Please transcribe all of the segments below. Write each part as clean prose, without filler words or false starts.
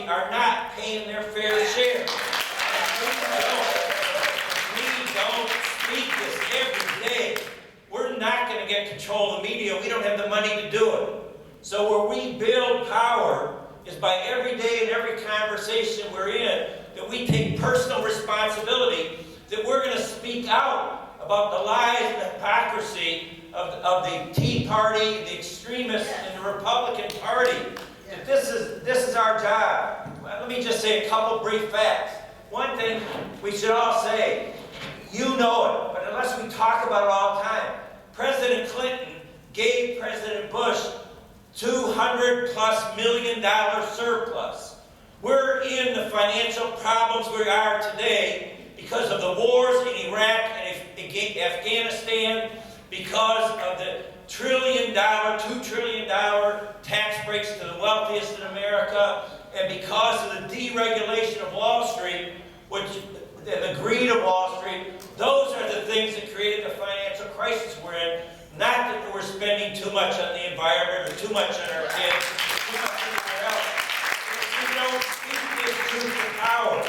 are not paying their fair share. We don't speak this every day. We're not going to get control of the media. We don't have the money to do it. So where we build power is by every day and every conversation we're in, that we take personal responsibility, that we're going to speak out about the lies and hypocrisy of the Tea Party, the extremists in the Republican Party. That this is our job. Let me just say a couple brief facts. One thing we should all say, you know it, but unless we talk about it all the time, President Clinton gave President Bush $200+ million surplus. We're in the financial problems we are today because of the wars in Iraq and Afghanistan, because of the $2 trillion tax breaks to the wealthiest in America, and because of the deregulation of Wall Street, and the greed of Wall Street. Those are the things that created the financial crisis we're in. Not that we're spending too much on the environment or too much on our kids, or too much anywhere else. If we don't speak this truth to power,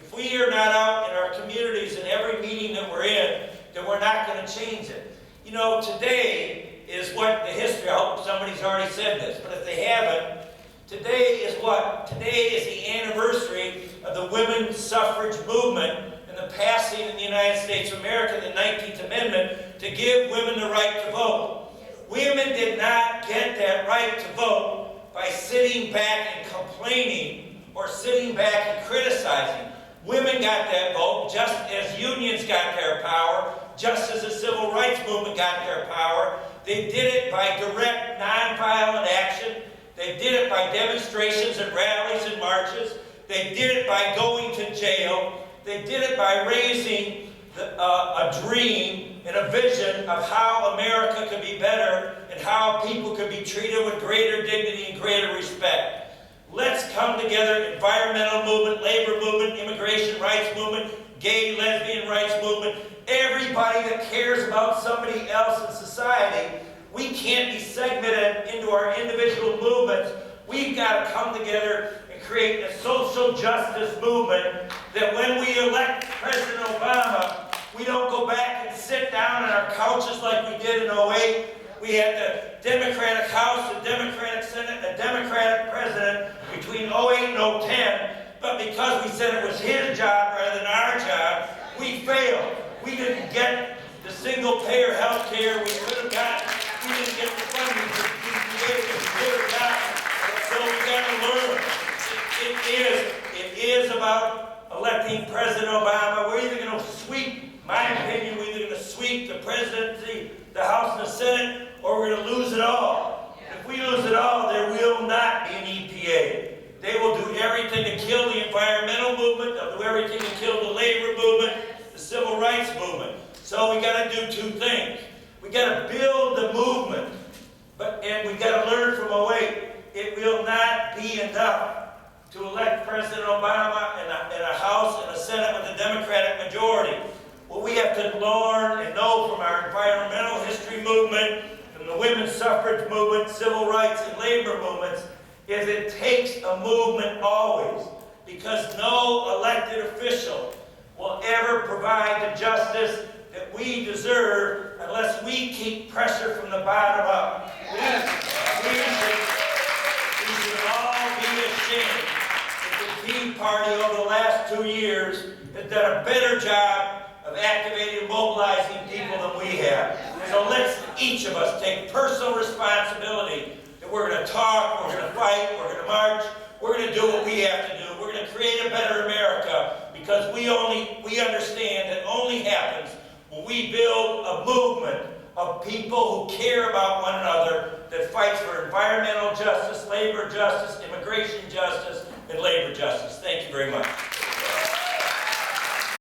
if we are not out in our communities in every meeting that we're in, then we're not going to change it. You know, today is what the history, I hope somebody's already said this, but if they haven't, today is what? Today is the anniversary of the women's suffrage movement and the passing in the United States of America, the 19th Amendment, to give women the right to vote. Women did not get that right to vote by sitting back and complaining or sitting back and criticizing. Women got that vote just as unions got their power, just as the civil rights movement got their power. They did it by direct, nonviolent action. They did it by demonstrations and rallies and marches. They did it by going to jail. They did it by raising a dream and a vision of how America could be better and how people could be treated with greater dignity and greater respect. Let's come together, environmental movement, labor movement, immigration rights movement, gay, lesbian rights movement, everybody that cares about somebody else in society. We can't be segmented into our individual movements. We've got to come together and create a social justice movement that when we elect President Obama, we don't go back and sit down on our couches like we did in 2008. We had the Democratic House, the Democratic Senate, a Democratic President between 2008 and 2010, but because we said it was his job rather than our job, we failed. We didn't get the single-payer health care we could have gotten. We didn't get the funding for PPA that we could have gotten. So we got to learn. It is about electing President Obama. We're either going to sweep, my opinion, we're either going to sweep the presidency, the House and the Senate, or we're going to lose it all. If we lose it all, there will not be an EPA. They will do everything to kill the environmental movement, they'll do everything to kill the labor movement, the civil rights movement. So we got to do two things. We got to build the movement, and we got to learn from 2008. It will not be enough to elect President Obama and a House and a Senate with a Democratic majority. What we have to learn and know from our environmental history movement, from the women's suffrage movement, civil rights and labor movements, is it takes a movement always, because no elected official will ever provide the justice that we deserve unless we keep pressure from the bottom up. We should all be ashamed that the Tea Party over the last 2 years has done a better job of activating and mobilizing people than we have. So let's each of us take personal responsibility that we're going to talk, we're going to fight, we're going to march, we're going to do what we have to do. We're going to create a better America, because we understand that only happens when we build a movement of people who care about one another, that fights for environmental justice, labor justice, immigration justice, and labor justice. Thank you very much.